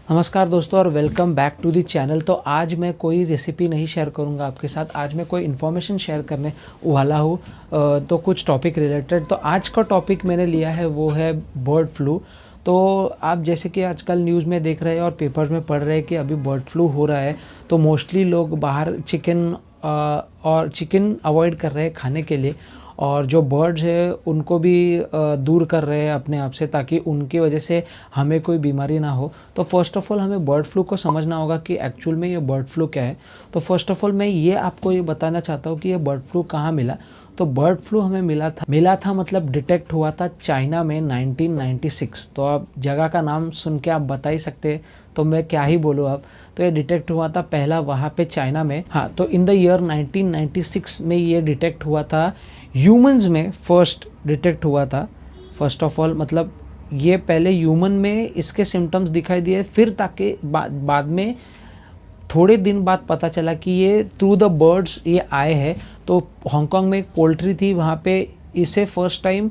नमस्कार दोस्तों और welcome back to the channel. तो आज मैं कोई रेसिपी नहीं शेयर करूंगा आपके साथ, आज मैं कोई इन्फॉर्मेशन शेयर करने वाला हूँ। तो कुछ टॉपिक रिलेटेड। तो आज का टॉपिक मैंने लिया है वो है बर्ड फ्लू। तो आप जैसे कि आजकल न्यूज़ में देख रहे हैं और पेपर में पढ़ रहे हैं कि अभी बर्ड फ्लू हो रहा है, तो मोस्टली लोग बाहर चिकन अवॉइड कर रहे हैं खाने के लिए, और जो बर्ड्स है उनको भी दूर कर रहे हैं अपने आप से, ताकि उनकी वजह से हमें कोई बीमारी ना हो। तो फर्स्ट ऑफ ऑल हमें बर्ड फ्लू को समझना होगा कि एक्चुअल में ये बर्ड फ्लू क्या है। तो फर्स्ट ऑफ ऑल मैं ये आपको ये बताना चाहता हूँ कि ये बर्ड फ्लू कहाँ मिला। तो बर्ड फ्लू हमें मिला था मतलब डिटेक्ट हुआ था चाइना में 1996। तो आप जगह का नाम सुन के आप बता ही सकते, तो मैं क्या ही बोलूँ अब। तो ये डिटेक्ट हुआ था पहला वहाँ पे चाइना में। हाँ, तो इन द ईयर 1996 में ये डिटेक्ट हुआ था ह्यूमंस में, फर्स्ट डिटेक्ट हुआ था। फर्स्ट ऑफ ऑल मतलब ये पहले ह्यूमन में इसके सिम्टम्स दिखाई दिए, फिर ताकि बाद में थोड़े दिन बाद पता चला कि ये थ्रू द बर्ड्स ये आए हैं। तो हांगकांग में एक पोल्ट्री थी, वहाँ पे इसे first time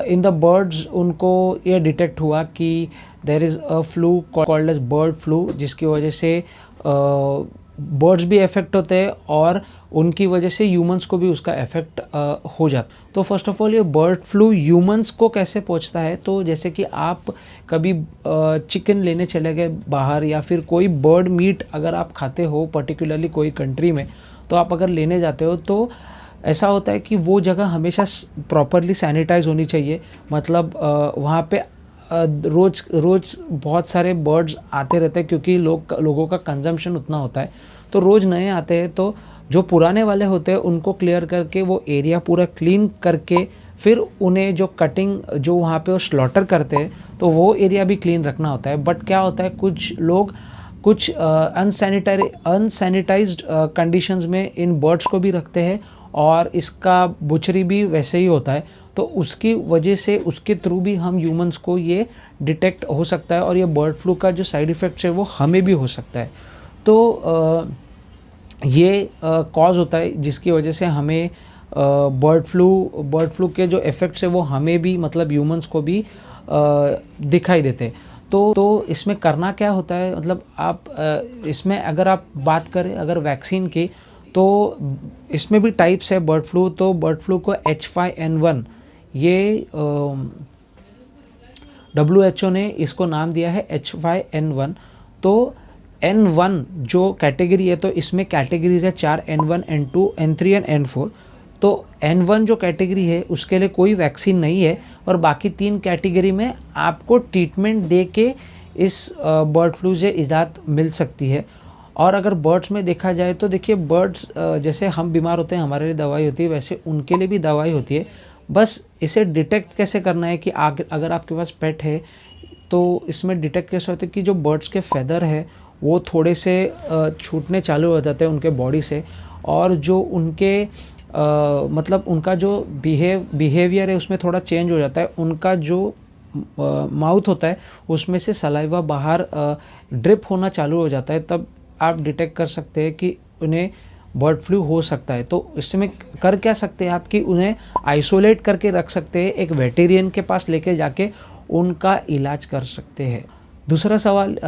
in the birds उनको ये डिटेक्ट हुआ कि there is a flu called as bird flu, जिसकी वजह से बर्ड्स भी इफेक्ट होते हैं और उनकी वजह से ह्यूमंस को भी उसका इफेक्ट हो जाता। तो फर्स्ट ऑफ ऑल ये बर्ड फ्लू ह्यूमंस को कैसे पहुंचता है। तो जैसे कि आप कभी चिकन लेने चले गए बाहर, या फिर कोई बर्ड मीट अगर आप खाते हो पर्टिकुलरली कोई कंट्री में, तो आप अगर लेने जाते हो तो ऐसा होता है कि वो जगह हमेशा प्रॉपरली सैनिटाइज होनी चाहिए। मतलब वहाँ पे रोज़ बहुत सारे बर्ड्स आते रहते हैं, क्योंकि लोगों का कंजम्पशन उतना होता है। तो रोज़ नए आते हैं, तो जो पुराने वाले होते हैं उनको क्लियर करके वो एरिया पूरा क्लीन करके फिर उन्हें जो कटिंग जो वहाँ पे वो स्लॉटर करते हैं, तो वो एरिया भी क्लीन रखना होता है। बट क्या होता है, कुछ लोग कुछ अनसैनिटाइज्ड कंडीशंस में इन बर्ड्स को भी रखते हैं, और इसका बुचरी भी वैसे ही होता है। तो उसकी वजह से उसके थ्रू भी हम ह्यूमंस को ये डिटेक्ट हो सकता है, और ये बर्ड फ्लू का जो साइड इफ़ेक्ट्स है वो हमें भी हो सकता है। तो ये कॉज होता है जिसकी वजह से हमें बर्ड फ्लू के जो इफ़ेक्ट्स है वो हमें भी मतलब ह्यूमंस को भी दिखाई देते हैं। तो इसमें करना क्या होता है, मतलब आप इसमें अगर आप बात करें अगर वैक्सीन की, तो इसमें भी टाइप्स है बर्ड फ्लू। तो बर्ड फ्लू को H5N1 ये WHO ने इसको नाम दिया है H5N1। तो N1 जो कैटेगरी है, तो इसमें कैटेगरीज है 4, N1, N2, N3 and N4। तो N1 जो कैटेगरी है उसके लिए कोई वैक्सीन नहीं है, और बाकी 3 कैटेगरी में आपको ट्रीटमेंट दे के इस बर्ड फ्लू से इजाज़त मिल सकती है। और अगर बर्ड्स में देखा जाए तो देखिए, बर्ड्स जैसे हम बीमार होते हैं हमारे लिए दवाई होती है, वैसे उनके लिए भी दवाई होती है। बस इसे डिटेक्ट कैसे करना है कि अगर आपके पास पेट है, तो इसमें डिटेक्ट कैसे होता है कि जो बर्ड्स के फेदर है वो थोड़े से छूटने चालू हो जाते हैं उनके बॉडी से, और जो उनके मतलब उनका जो बिहेवियर है उसमें थोड़ा चेंज हो जाता है। उनका जो माउथ होता है उसमें से सलाइवा बाहर ड्रिप होना चालू हो जाता है, तब आप डिटेक्ट कर सकते हैं कि उन्हें बर्ड फ्लू हो सकता है। तो इसमें कर क्या सकते हैं आप कि उन्हें आइसोलेट करके रख सकते हैं, एक वेटेरियन के पास लेके जाके उनका इलाज कर सकते हैं। दूसरा सवाल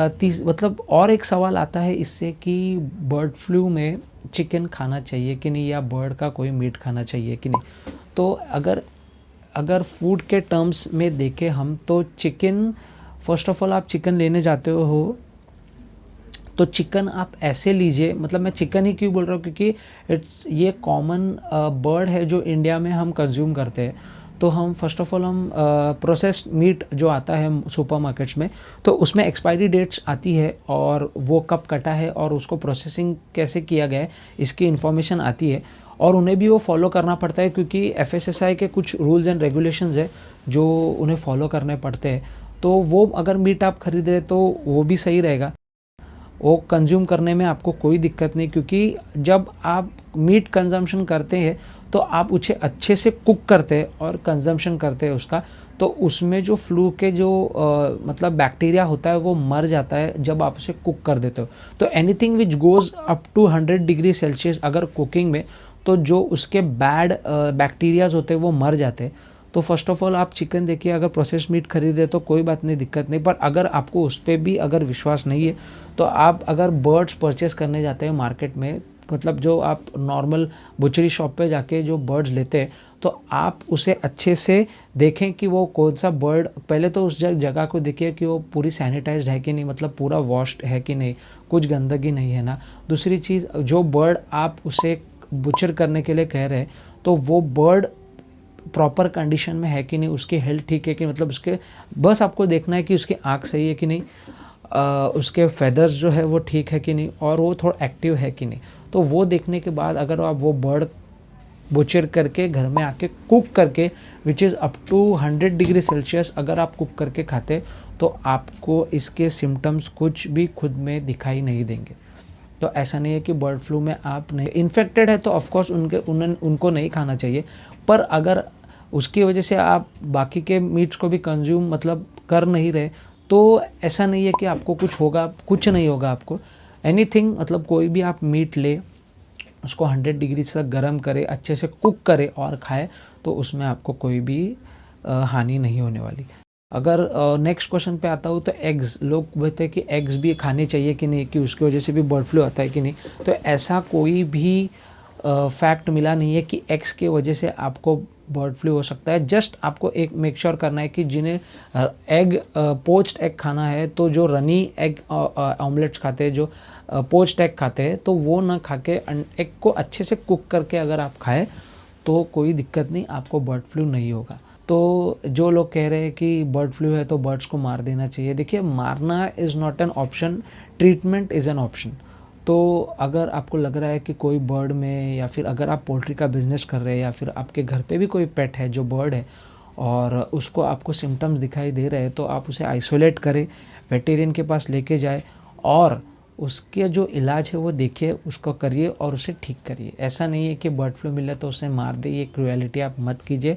मतलब और एक सवाल आता है इससे कि बर्ड फ्लू में चिकन खाना चाहिए कि नहीं, या बर्ड का कोई मीट खाना चाहिए कि नहीं। तो अगर फूड के टर्म्स में देखें हम, तो चिकन, फर्स्ट ऑफ ऑल आप चिकन लेने जाते हो तो चिकन आप ऐसे लीजिए, मतलब मैं चिकन ही क्यों बोल रहा हूँ, क्योंकि ये कॉमन बर्ड है जो इंडिया में हम कंज्यूम करते हैं। तो हम फर्स्ट ऑफ ऑल हम प्रोसेस्ड मीट जो आता है सुपरमार्केट्स में, तो उसमें एक्सपायरी डेट्स आती है, और वो कब कटा है और उसको प्रोसेसिंग कैसे किया गया है इसकी इन्फॉर्मेशन आती है, और उन्हें भी वो फॉलो करना पड़ता है, क्योंकि FSSAI के कुछ रूल्स एंड रेगुलेशंस है जो उन्हें फॉलो करने पड़ते हैं। तो वो अगर मीट आप खरीद रहे तो वो भी सही रहेगा, वो कंज्यूम करने में आपको कोई दिक्कत नहीं, क्योंकि जब आप मीट कंजम्पशन करते हैं तो आप उसे अच्छे से कुक करते हैं और कंजम्पशन करते हैं उसका, तो उसमें जो फ्लू के जो मतलब बैक्टीरिया होता है वो मर जाता है जब आप उसे कुक कर देते हो। तो anything which goes up to 100 degree Celsius अगर कुकिंग में, तो जो उसके बैड बैक्टीरियाज होते हैं वो मर जाते हैं। तो फर्स्ट ऑफ ऑल आप चिकन देखिए, अगर प्रोसेस मीट खरीदे तो कोई बात नहीं, दिक्कत नहीं, पर अगर आपको उस पर भी अगर विश्वास नहीं है तो आप अगर बर्ड्स परचेस करने जाते हैं मार्केट में, मतलब जो आप नॉर्मल बुचरी शॉप पे जाके जो बर्ड्स लेते हैं, तो आप उसे अच्छे से देखें कि वो कौन सा बर्ड, पहले तो उस जगह को देखिए कि वो पूरी सैनिटाइज्ड है कि नहीं, मतलब पूरा वॉश्ड है कि नहीं, कुछ गंदगी नहीं है ना। दूसरी चीज़, जो बर्ड आप उसे बुचर करने के लिए कह रहे हैं तो वो बर्ड प्रॉपर कंडीशन में है कि नहीं, उसकी हेल्थ ठीक है कि, मतलब उसके बस आपको देखना है कि उसकी आँख सही है कि नहीं, उसके फेदर्स जो है वो ठीक है कि नहीं, और वो थोड़ा एक्टिव है कि नहीं। तो वो देखने के बाद अगर आप वो बर्ड बुचर करके घर में आके कुक करके, which is up to 100 degree Celsius अगर आप कुक करके खाते, तो आपको इसके सिम्टम्स कुछ भी खुद में दिखाई नहीं देंगे। तो ऐसा नहीं है कि बर्ड फ्लू में आप नहीं इन्फेक्टेड है तो ऑफकोर्स उनको नहीं खाना चाहिए, पर अगर उसकी वजह से आप बाकी के मीट्स को भी कंज्यूम मतलब कर नहीं रहे, तो ऐसा नहीं है कि आपको कुछ होगा, कुछ नहीं होगा आपको। एनीथिंग, मतलब कोई भी आप मीट ले, उसको 100 डिग्री तक गर्म करे, अच्छे से कुक करे और खाए, तो उसमें आपको कोई भी हानि नहीं होने वाली। अगर नेक्स्ट क्वेश्चन पे आता हूँ तो एग्स, लोग बोलते हैं कि एग्स भी खाने चाहिए कि नहीं, कि उसकी वजह से भी बर्ड फ्लू आता है कि नहीं। तो ऐसा कोई भी फैक्ट मिला नहीं है कि एग्स की वजह से आपको बर्ड फ्लू हो सकता है। जस्ट आपको एक मेक श्योर करना है कि जिन्हें एग पोच्ड एग खाना है, तो जो रनी एग ऑमलेट्स खाते हैं, जो पोच्ड एग खाते हैं, तो वो ना खा के एग को अच्छे से कुक करके अगर आप खाएं तो कोई दिक्कत नहीं, आपको बर्ड फ्लू नहीं होगा। तो जो लोग कह रहे हैं कि बर्ड फ्लू है तो बर्ड्स को मार देना चाहिए, देखिए मारना is not an option, treatment is an option. तो अगर आपको लग रहा है कि कोई बर्ड में, या फिर अगर आप पोल्ट्री का बिजनेस कर रहे हैं, या फिर आपके घर पे भी कोई पेट है जो बर्ड है और उसको आपको सिम्टम्स दिखाई दे रहे हैं, तो आप उसे आइसोलेट करें, वेटेरियन के पास लेके जाए और उसके जो इलाज है वो देखिए, उसको करिए और उसे ठीक करिए। ऐसा नहीं है कि बर्ड फ्लू मिले तो उसे मार दे, ये क्रुएलिटी आप मत कीजिए,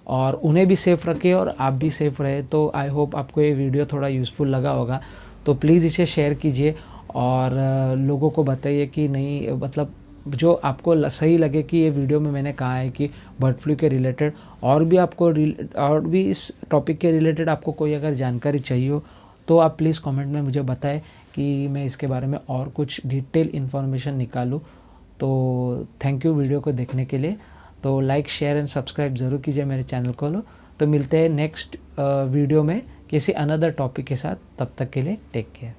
और उन्हें भी सेफ़ रखिए और आप भी सेफ़ रहे। तो आई होप आपको ये वीडियो थोड़ा यूज़फुल लगा होगा, तो प्लीज़ इसे शेयर कीजिए और लोगों को बताइए कि नहीं, मतलब जो आपको सही लगे कि ये वीडियो में मैंने कहा है कि बर्ड फ्लू के रिलेटेड और भी इस टॉपिक के रिलेटेड आपको कोई अगर जानकारी चाहिए हो, तो आप प्लीज़ कमेंट में मुझे बताएं कि मैं इसके बारे में और कुछ डिटेल इन्फॉर्मेशन निकालूँ। तो थैंक यू वीडियो को देखने के लिए। तो लाइक, शेयर एंड सब्सक्राइब ज़रूर कीजिए मेरे चैनल को। तो मिलते हैं नेक्स्ट वीडियो में किसी अनदर टॉपिक के साथ, तब तक के लिए टेक केयर।